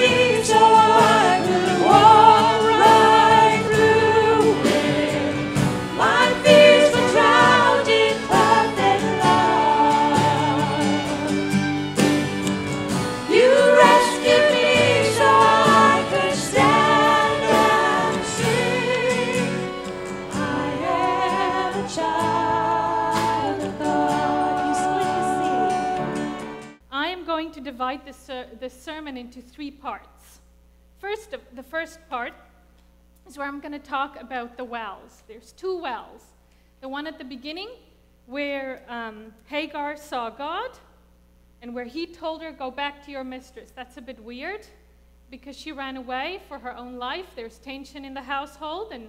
me so I could walk right through it. My fears were drowned in perfect love. You rescued me so I could stand and sing. I am a child of God. You sing. I am going to divide this sermon into 3 parts. The first part is where I'm going to talk about the wells. There's 2 wells. The one at the beginning where Hagar saw God and where he told her, go back to your mistress. That's a bit weird because she ran away for her own life. There's tension in the household, and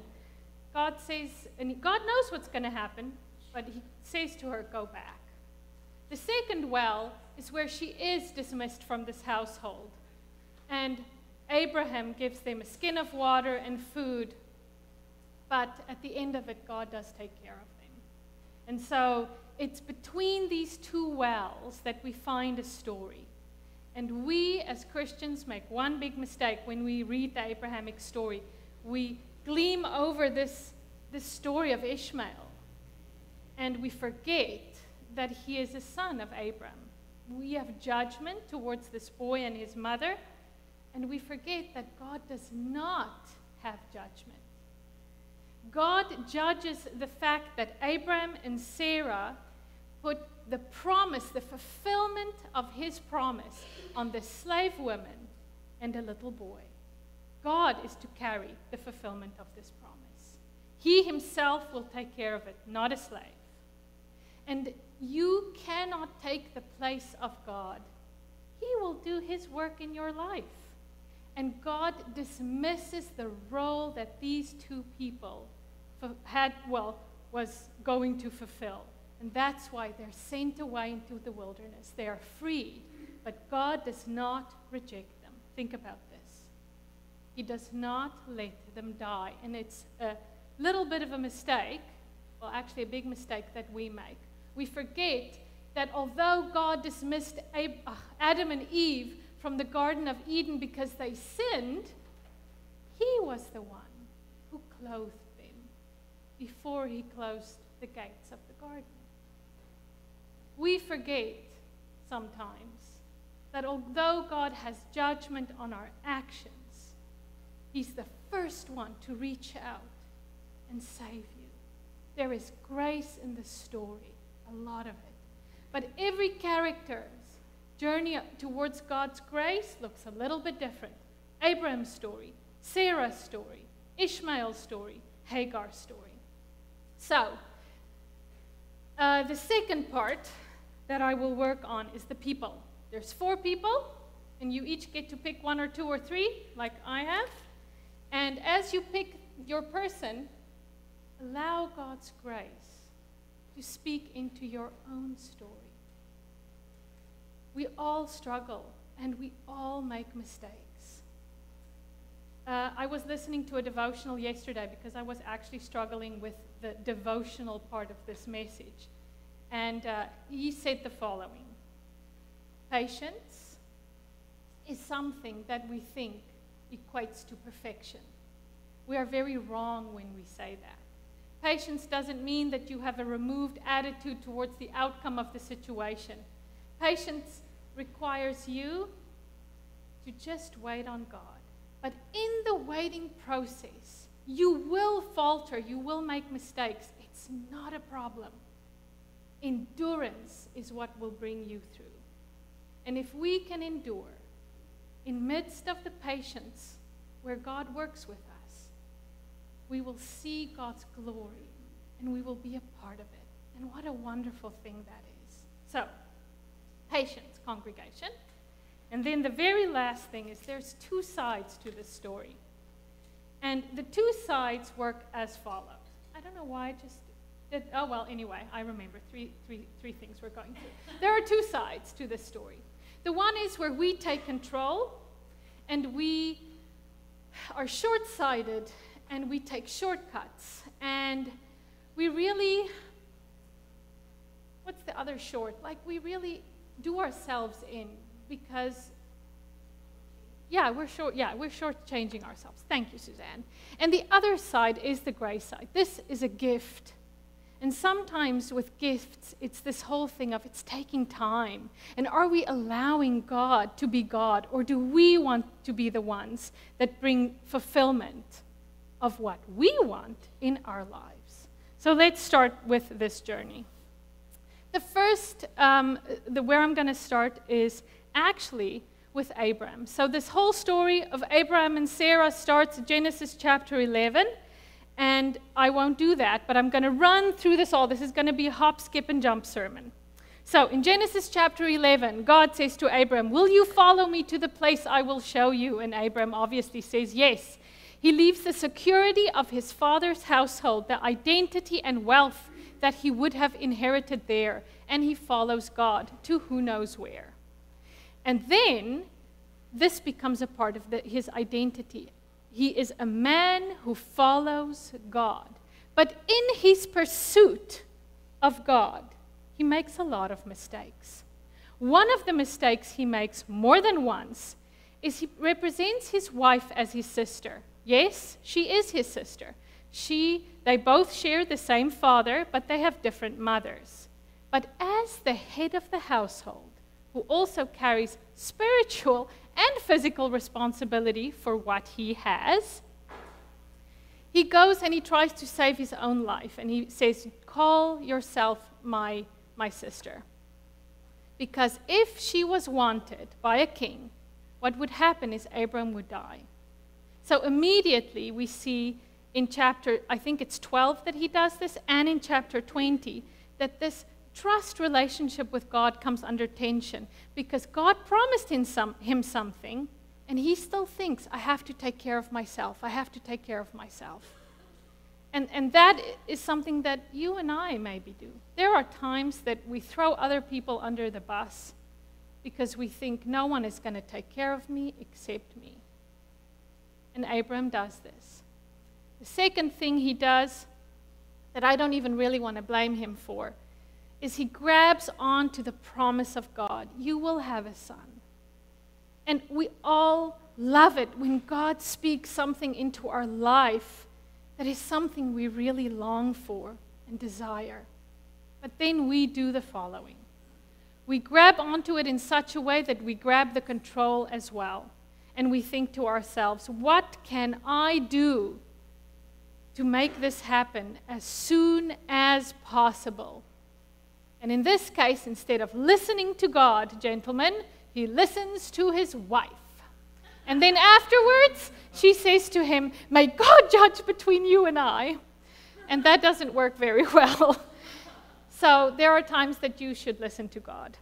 God says, and God knows what's going to happen, but he says to her, go back. The second well is where she is dismissed from this household. And Abraham gives them a skin of water and food. But at the end of it, God does take care of them. And so it's between these 2 wells that we find a story. And we as Christians make one big mistake when we read the Abrahamic story. We gleam over this story of Ishmael. And we forget that he is a son of Abram. We have judgment towards this boy and his mother, and we forget that God does not have judgment. God judges the fact that Abram and Sarah put the promise, the fulfillment of his promise, on the slave woman and a little boy. God is to carry the fulfillment of this promise. He himself will take care of it, not a slave. And you cannot take the place of God. He will do his work in your life. And God dismisses the role that these 2 people was going to fulfill. And that's why they're sent away into the wilderness. They are freed, but God does not reject them. Think about this. He does not let them die. And it's a little bit of a mistake, well, actually a big mistake that we make. We forget that although God dismissed Adam and Eve from the Garden of Eden because they sinned, he was the one who clothed them before he closed the gates of the garden. We forget sometimes that although God has judgment on our actions, he's the first one to reach out and save you. There is grace in the story. A lot of it. But every character's journey towards God's grace looks a little bit different. Abraham's story, Sarah's story, Ishmael's story, Hagar's story. So, the second part that I will work on is the people. There's 4 people, and you each get to pick 1 or 2 or 3, like I have. And as you pick your person, allow God's grace to speak into your own story. We all struggle and we all make mistakes. I was listening to a devotional yesterday because I was actually struggling with the devotional part of this message. And he said the following: patience is something that we think equates to perfection. We are very wrong when we say that. Patience doesn't mean that you have a removed attitude towards the outcome of the situation. Patience requires you to just wait on God. But in the waiting process, you will falter, you will make mistakes. It's not a problem. Endurance is what will bring you through. And if we can endure in midst of the patience where God works with us, we will see God's glory and we will be a part of it. And what a wonderful thing that is. So, patience, congregation. And then the very last thing is there's 2 sides to this story. And the 2 sides work as follows. I don't know why I just did, oh well, anyway, I remember three things we're going through. There are 2 sides to this story. The one is where we take control and we are short-sighted and we take shortcuts and we really, what's the other short? Like we really do ourselves in because we're shortchanging ourselves. Thank you, Suzanne. And the other side is the gray side. This is a gift. And sometimes with gifts, it's this whole thing of it's taking time. And are we allowing God to be God? Or do we want to be the ones that bring fulfillment of what we want in our lives? So let's start with this journey. The first, where I'm going to start is actually with Abraham. So this whole story of Abraham and Sarah starts at Genesis chapter 11. And I won't do that, but I'm going to run through this all. This is going to be a hop, skip, and jump sermon. So in Genesis chapter 11, God says to Abraham, "Will you follow me to the place I will show you?" And Abraham obviously says yes. He leaves the security of his father's household, the identity and wealth that he would have inherited there, and he follows God to who knows where. And then this becomes a part of his identity. He is a man who follows God. But in his pursuit of God, he makes a lot of mistakes. One of the mistakes he makes more than once is he represents his wife as his sister. Yes, she is his sister. They both share the same father, but they have different mothers. But as the head of the household, who also carries spiritual and physical responsibility for what he has, he goes and he tries to save his own life. And he says, "Call yourself my sister." Because if she was wanted by a king, what would happen is Abram would die. So immediately we see in chapter, I think it's 12 that he does this, and in chapter 20, that this trust relationship with God comes under tension because God promised him something, and he still thinks, I have to take care of myself. I have to take care of myself. And that is something that you and I maybe do. There are times that we throw other people under the bus because we think no one is going to take care of me except me. And Abram does this. The second thing he does that I don't even really want to blame him for is he grabs onto the promise of God. You will have a son. And we all love it when God speaks something into our life that is something we really long for and desire. But then we do the following. We grab onto it in such a way that we grab the control as well. And we think to ourselves, what can I do to make this happen as soon as possible? And in this case, instead of listening to God, gentlemen, he listens to his wife. And then afterwards, she says to him, "May God judge between you and I." And that doesn't work very well. So there are times that you should listen to God.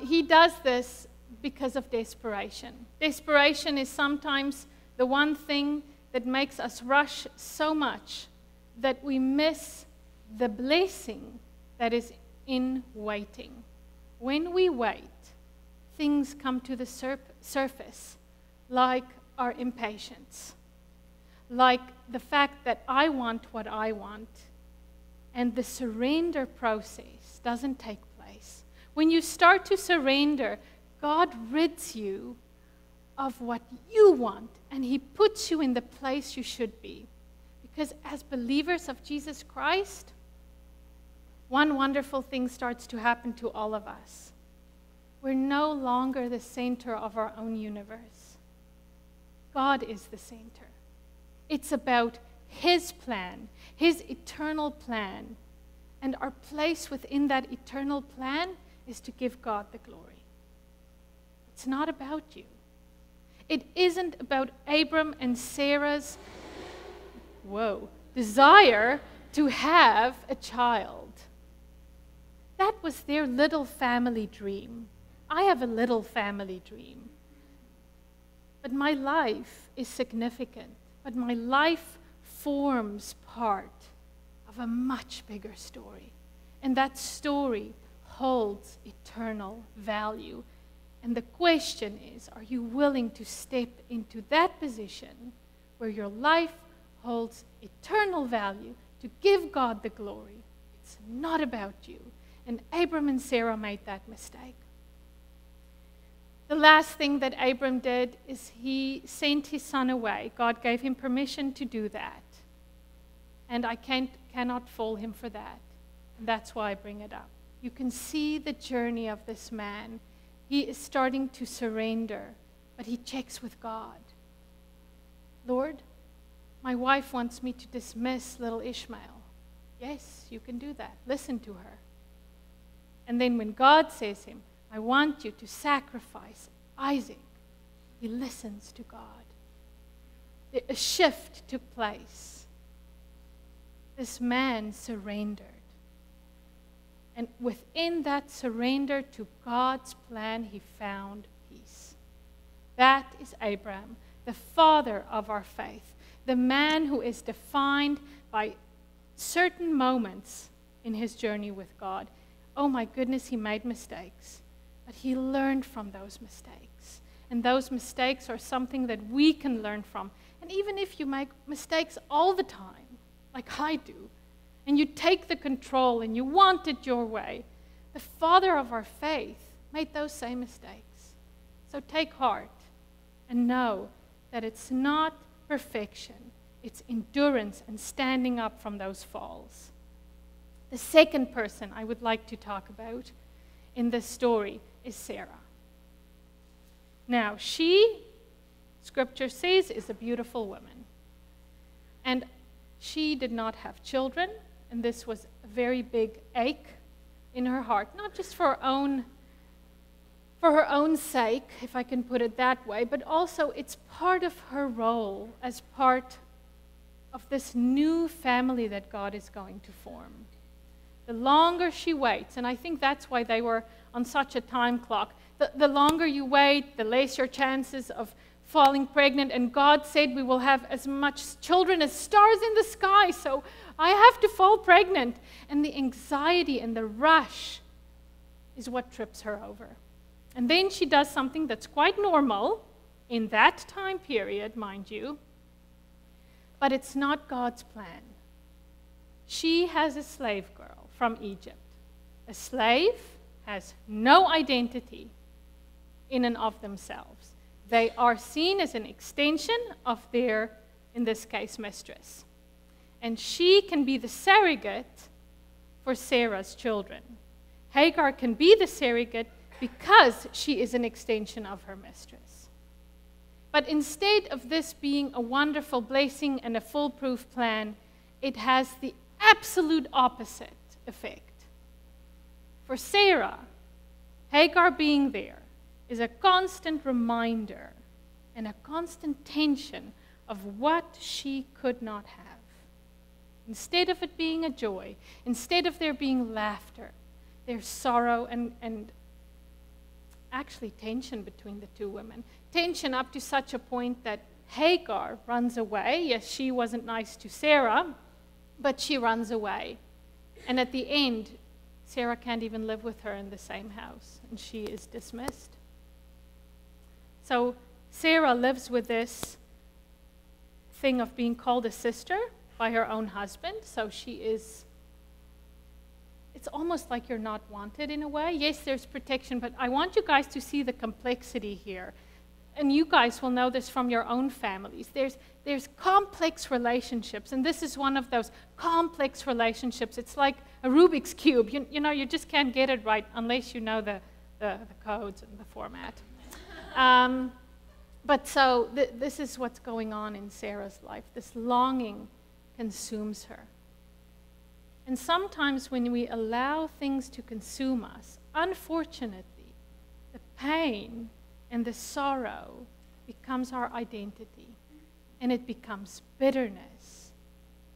He does this because of desperation. Desperation is sometimes the one thing that makes us rush so much that we miss the blessing that is in waiting. When we wait, things come to the surface, like our impatience, like the fact that I want what I want, and the surrender process doesn't take place. When you start to surrender, God rids you of what you want, and he puts you in the place you should be. Because as believers of Jesus Christ, one wonderful thing starts to happen to all of us. We're no longer the center of our own universe. God is the center. It's about his plan, his eternal plan. And our place within that eternal plan is to give God the glory. It's not about you. It isn't about Abram and Sarah's desire to have a child. That was their little family dream. I have a little family dream. But my life is significant. But my life forms part of a much bigger story. And that story holds eternal value. And the question is, are you willing to step into that position where your life holds eternal value to give God the glory? It's not about you. And Abram and Sarah made that mistake. The last thing that Abram did is he sent his son away. God gave him permission to do that. And I cannot fault him for that. And that's why I bring it up. You can see the journey of this man. He is starting to surrender, but he checks with God. Lord, my wife wants me to dismiss little Ishmael. Yes, you can do that. Listen to her. And then when God says to him, I want you to sacrifice Isaac, he listens to God. A shift took place. This man surrendered. And within that surrender to God's plan, he found peace. That is Abraham, the father of our faith, the man who is defined by certain moments in his journey with God. Oh my goodness, he made mistakes, but he learned from those mistakes. And those mistakes are something that we can learn from. And even if you make mistakes all the time, like I do, and you take the control and you want it your way, the father of our faith made those same mistakes. So take heart and know that it's not perfection. It's endurance and standing up from those falls. The second person I would like to talk about in this story is Sarah. Now, she, Scripture says, is a beautiful woman. And she did not have children, and this was a very big ache in her heart, not just for her own sake, if I can put it that way, but also it's part of her role as part of this new family that God is going to form. The longer she waits, and I think that's why they were on such a time clock, the longer you wait, the less your chances of falling pregnant. And God said we will have as much children as stars in the sky, so I have to fall pregnant. And the anxiety and the rush is what trips her over. And then she does something that's quite normal in that time period, mind you, but it's not God's plan. She has a slave girl from Egypt. A slave has no identity in and of themselves. They are seen as an extension of their, in this case, mistress. And she can be the surrogate for Sarah's children. Hagar can be the surrogate because she is an extension of her mistress. But instead of this being a wonderful blessing and a foolproof plan, it has the absolute opposite effect. For Sarah, Hagar being there is a constant reminder and a constant tension of what she could not have. Instead of it being a joy, instead of there being laughter, there's sorrow and actually tension between the two women. Tension up to such a point that Hagar runs away. Yes, she wasn't nice to Sarah, but she runs away. And at the end, Sarah can't even live with her in the same house, and she is dismissed. So Sarah lives with this thing of being called a sister by her own husband. So she is, it's almost like you're not wanted in a way. Yes, there's protection, but I want you guys to see the complexity here. And you guys will know this from your own families. There's complex relationships, and this is one of those complex relationships. It's like a Rubik's Cube. You know, you just can't get it right unless you know the codes and the format. But so this is what's going on in Sarah's life. This longing consumes her. And sometimes when we allow things to consume us, unfortunately, the pain and the sorrow becomes our identity. And it becomes bitterness.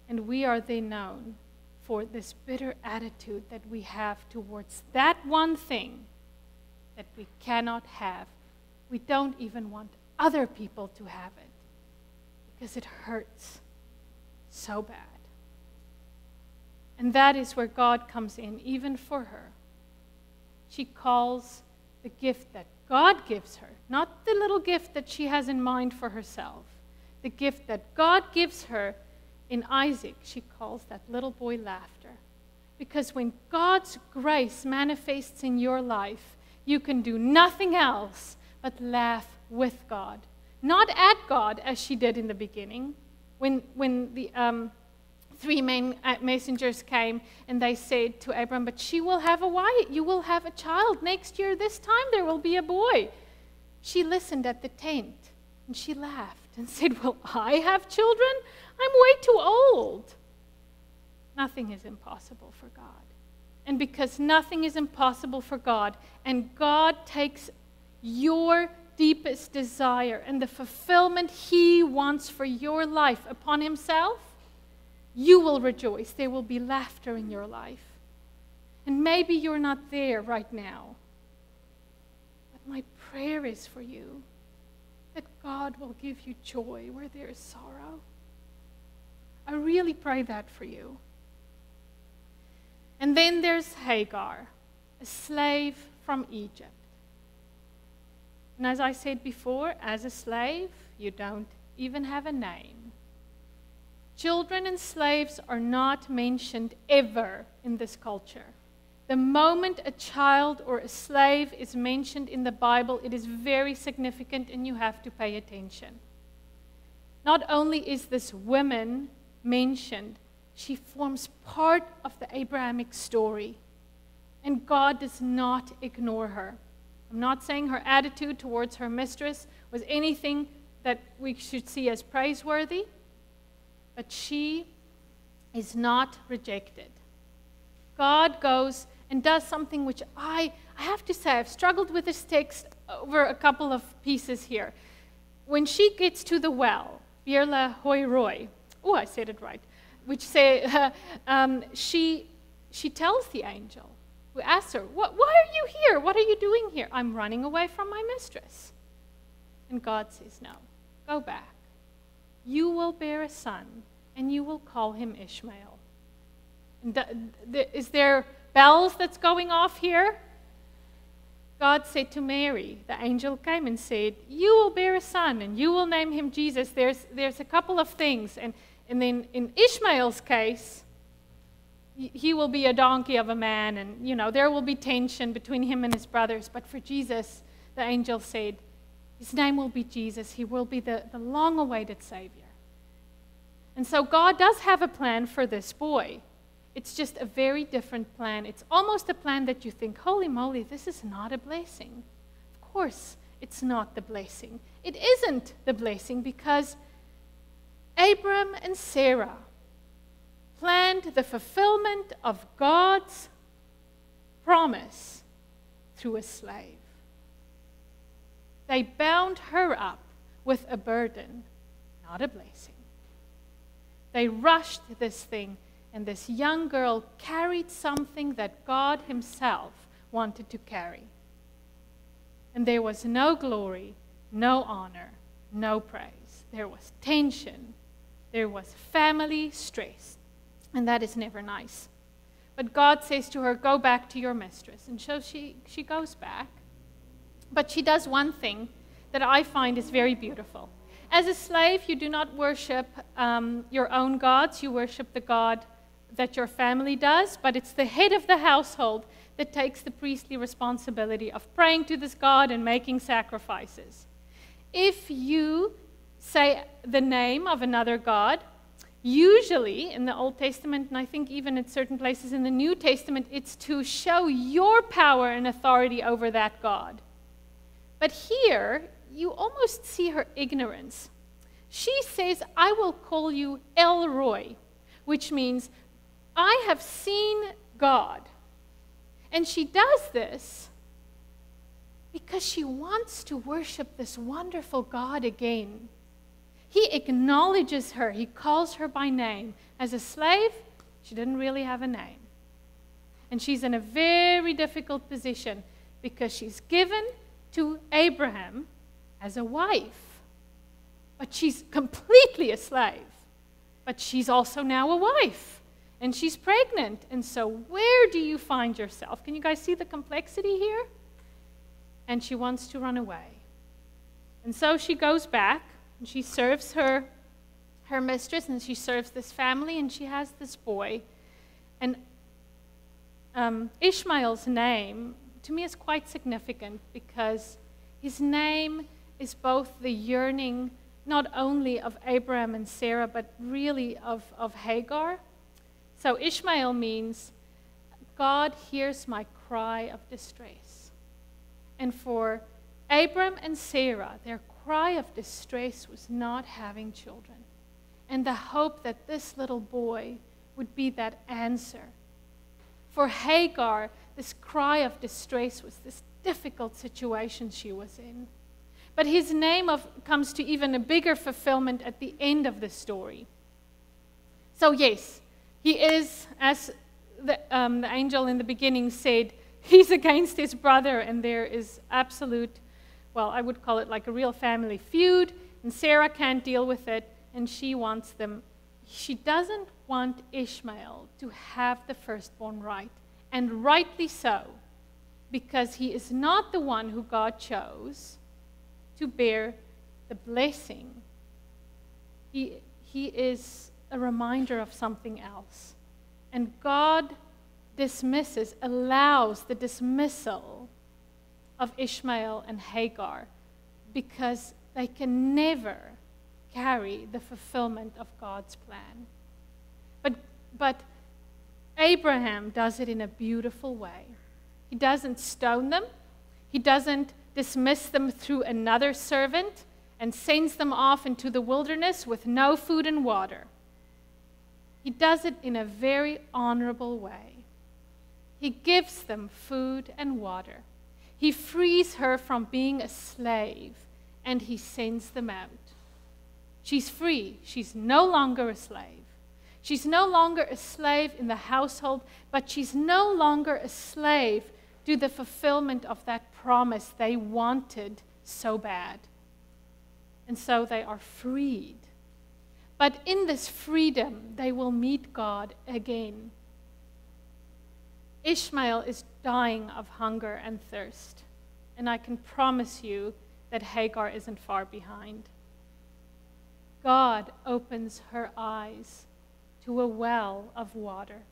And we are then known for this bitter attitude that we have towards that one thing that we cannot have. We don't even want other people to have it because it hurts so bad. And that is where God comes in, even for her. She calls the gift that God gives her, not the little gift that she has in mind for herself, the gift that God gives her in Isaac, she calls that little boy laughter. Because when God's grace manifests in your life, you can do nothing else but laugh with God. Not at God, as she did in the beginning, when the three messengers came and they said to Abram, but she will have a wife, you will have a child. Next year, this time, there will be a boy. She listened at the tent, and she laughed and said, will I have children? I'm way too old. Nothing is impossible for God. And because nothing is impossible for God, and God takes your deepest desire and the fulfillment He wants for your life upon Himself, you will rejoice. There will be laughter in your life. And maybe you're not there right now. But my prayer is for you that God will give you joy where there is sorrow. I really pray that for you. And then there's Hagar, a slave from Egypt. And as I said before, as a slave, you don't even have a name. Children and slaves are not mentioned ever in this culture. The moment a child or a slave is mentioned in the Bible, it is very significant and you have to pay attention. Not only is this woman mentioned, she forms part of the Abrahamic story. And God does not ignore her. I'm not saying her attitude towards her mistress was anything that we should see as praiseworthy, but she is not rejected. God goes and does something which I have to say, I've struggled with this text over a couple of pieces here. When she gets to the well, Beaver hoi roi, oh, I said it right, which say, she tells the angel who asks her, why are you here? What are you doing here? I'm running away from my mistress. And God says, no, go back. You will bear a son, and you will call him Ishmael. And is there bells that's going off here? God said to Mary, the angel came and said, you will bear a son, and you will name him Jesus. There's a couple of things. And then in Ishmael's case, he will be a donkey of a man, and there will be tension between him and his brothers. But for Jesus, the angel said, his name will be Jesus. He will be the long-awaited Savior. And so God does have a plan for this boy. It's just a very different plan. It's almost a plan that you think, holy moly, this is not a blessing. Of course, it's not the blessing. It isn't the blessing because Abram and Sarah planned the fulfillment of God's promise through a slave. They bound her up with a burden, not a blessing. They rushed this thing, and this young girl carried something that God Himself wanted to carry. And there was no glory, no honor, no praise. There was tension. There was family stress. And that is never nice. But God says to her, go back to your mistress. And so she goes back. But she does one thing that I find is very beautiful. As a slave, you do not worship your own gods. You worship the God that your family does. But it's the head of the household that takes the priestly responsibility of praying to this God and making sacrifices. If you say the name of another god, usually in the Old Testament, and I think even in certain places in the New Testament, it's to show your power and authority over that God. But here, you almost see her ignorance. She says, I will call you El Roi, which means, I have seen God. And she does this because she wants to worship this wonderful God again. He acknowledges her. He calls her by name. As a slave, she didn't really have a name. And she's in a very difficult position because she's given to Abraham as a wife. But she's completely a slave. But she's also now a wife. And she's pregnant. And so where do you find yourself? Can you guys see the complexity here? And she wants to run away. And so she goes back. And she serves her mistress, and she serves this family, and she has this boy. And Ishmael's name, to me, is quite significant because His name is both the yearning not only of Abraham and Sarah, but really of Hagar. So Ishmael means, God hears my cry of distress. And for Abram and Sarah, their cry of distress was not having children. And the hope that this little boy would be that answer. For Hagar, this cry of distress was this difficult situation she was in. But his name comes to even a bigger fulfillment at the end of the story. So yes, he is, as the angel in the beginning said, he's against his brother, and there is absolute, well, I would call it like a real family feud, and Sarah can't deal with it, and she wants them. She doesn't want Ishmael to have the firstborn right, and rightly so, because he is not the one who God chose to bear the blessing. He is a reminder of something else. And God allows the dismissal of Ishmael and Hagar because they can never carry the fulfillment of God's plan. But Abraham does it in a beautiful way. He doesn't stone them. He doesn't dismiss them through another servant and sends them off into the wilderness with no food and water. He does it in a very honorable way. He gives them food and water. He frees her from being a slave, and he sends them out. She's free. She's no longer a slave. She's no longer a slave in the household, but she's no longer a slave to the fulfillment of that promise they wanted so bad. And so they are freed. But in this freedom, they will meet God again. Ishmael is dying of hunger and thirst, and I can promise you that Hagar isn't far behind. God opens her eyes to a well of water.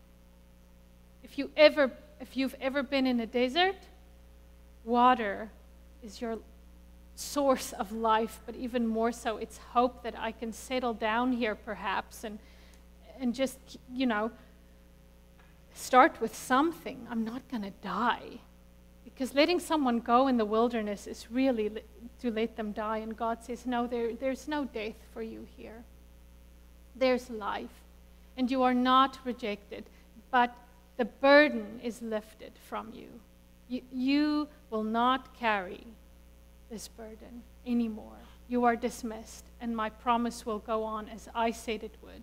If you've ever been in a desert, water is your source of life, but even more so, it's hope that I can settle down here perhaps and just, start with something. I'm not going to die. Because letting someone go in the wilderness is really to let them die. And God says, no, there's no death for you here. There's life. And you are not rejected, but the burden is lifted from you. You will not carry this burden anymore. You are dismissed, and my promise will go on as I said it would.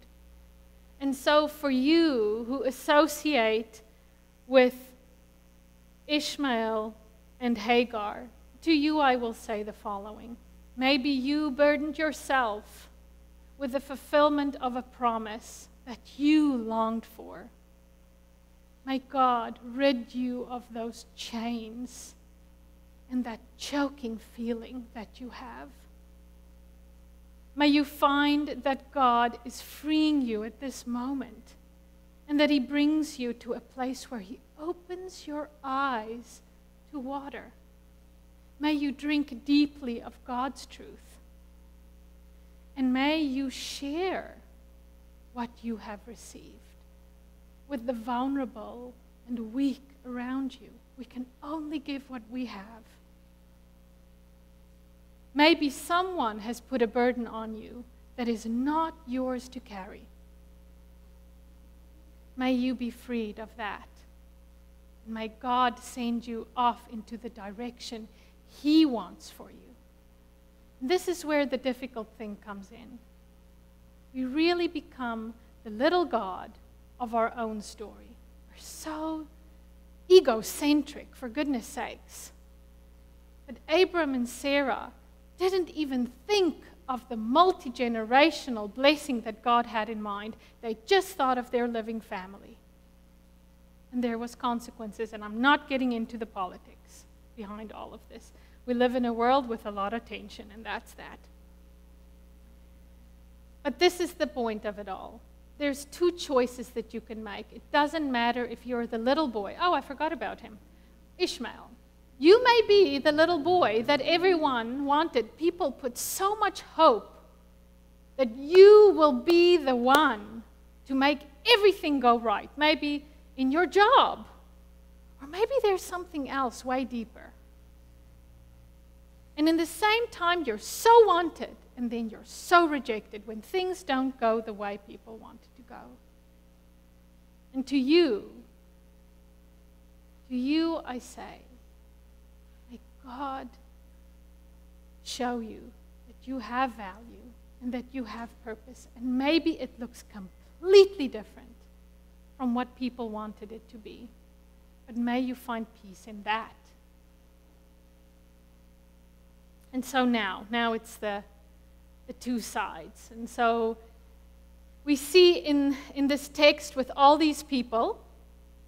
And so for you who associate with Ishmael and Hagar, to you I will say the following. Maybe you burdened yourself with the fulfillment of a promise that you longed for. May God rid you of those chains and that choking feeling that you have. May you find that God is freeing you at this moment, and that He brings you to a place where He opens your eyes to water. May you drink deeply of God's truth. And may you share what you have received with the vulnerable and weak around you. We can only give what we have. Maybe someone has put a burden on you that is not yours to carry. May you be freed of that. May God send you off into the direction He wants for you. This is where the difficult thing comes in. We really become the little God of our own story. We're so egocentric, for goodness sakes. But Abram and Sarah didn't even think of the multi-generational blessing that God had in mind. They just thought of their living family. And there was consequences, and I'm not getting into the politics behind all of this. We live in a world with a lot of tension, and that's that. But this is the point of it all. There's two choices that you can make. It doesn't matter if you're the little boy. Oh, I forgot about him. Ishmael. You may be the little boy that everyone wanted. People put so much hope that you will be the one to make everything go right. Maybe in your job, or maybe there's something else way deeper. And in the same time, you're so wanted, and then you're so rejected when things don't go the way people want it to go. And to you I say, may God show you that you have value and that you have purpose. And maybe it looks completely different from what people wanted it to be. But may you find peace in that. And so now it's the two sides. And so we see in this text with all these people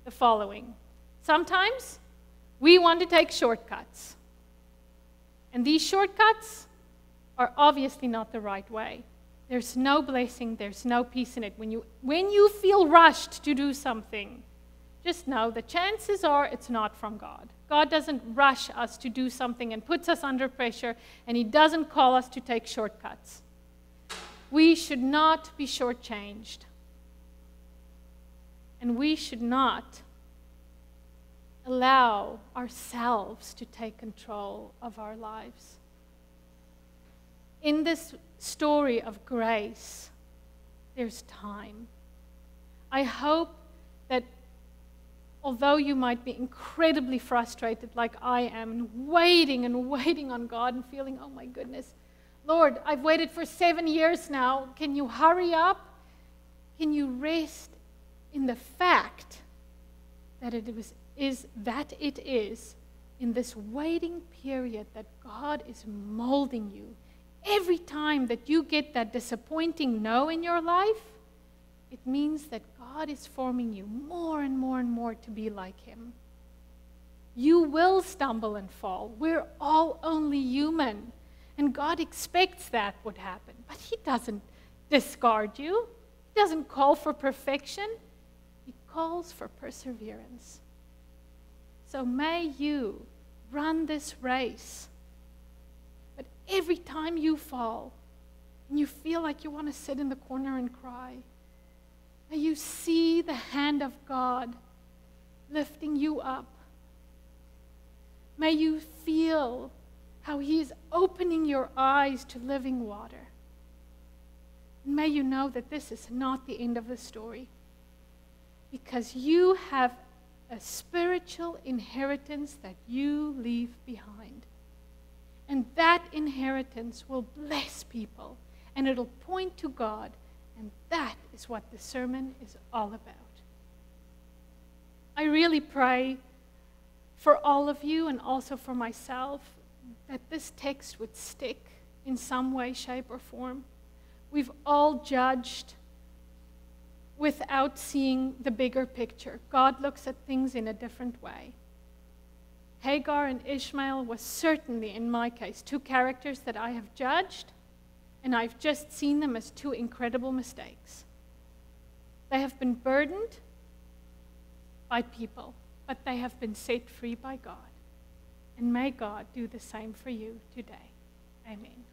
the following. Sometimes we want to take shortcuts. And these shortcuts are obviously not the right way. There's no blessing, there's no peace in it. When you feel rushed to do something, just know the chances are it's not from God. God doesn't rush us to do something and puts us under pressure, and He doesn't call us to take shortcuts. We should not be shortchanged. And we should not allow ourselves to take control of our lives. In this story of grace, there's time. I hope that although you might be incredibly frustrated like I am, and waiting on God and feeling, oh my goodness, Lord, I've waited for 7 years now. Can you hurry up? Can you rest in the fact that it is in this waiting period that God is molding you? Every time that you get that disappointing no in your life, it means that God is forming you more and more and more to be like Him. You will stumble and fall. We're all only human. And God expects that would happen. But He doesn't discard you. He doesn't call for perfection. He calls for perseverance. So may you run this race. But every time you fall and you feel like you want to sit in the corner and cry, may you see the hand of God lifting you up. May you feel how He is opening your eyes to living water. And may you know that this is not the end of the story, because you have a spiritual inheritance that you leave behind. And that inheritance will bless people, and it'll point to God, and that is what the sermon is all about. I really pray for all of you and also for myself that this text would stick in some way, shape, or form. We've all judged without seeing the bigger picture. God looks at things in a different way. Hagar and Ishmael was certainly, in my case, two characters that I have judged, and I've just seen them as two incredible mistakes. They have been burdened by people, but they have been set free by God. And may God do the same for you today. Amen.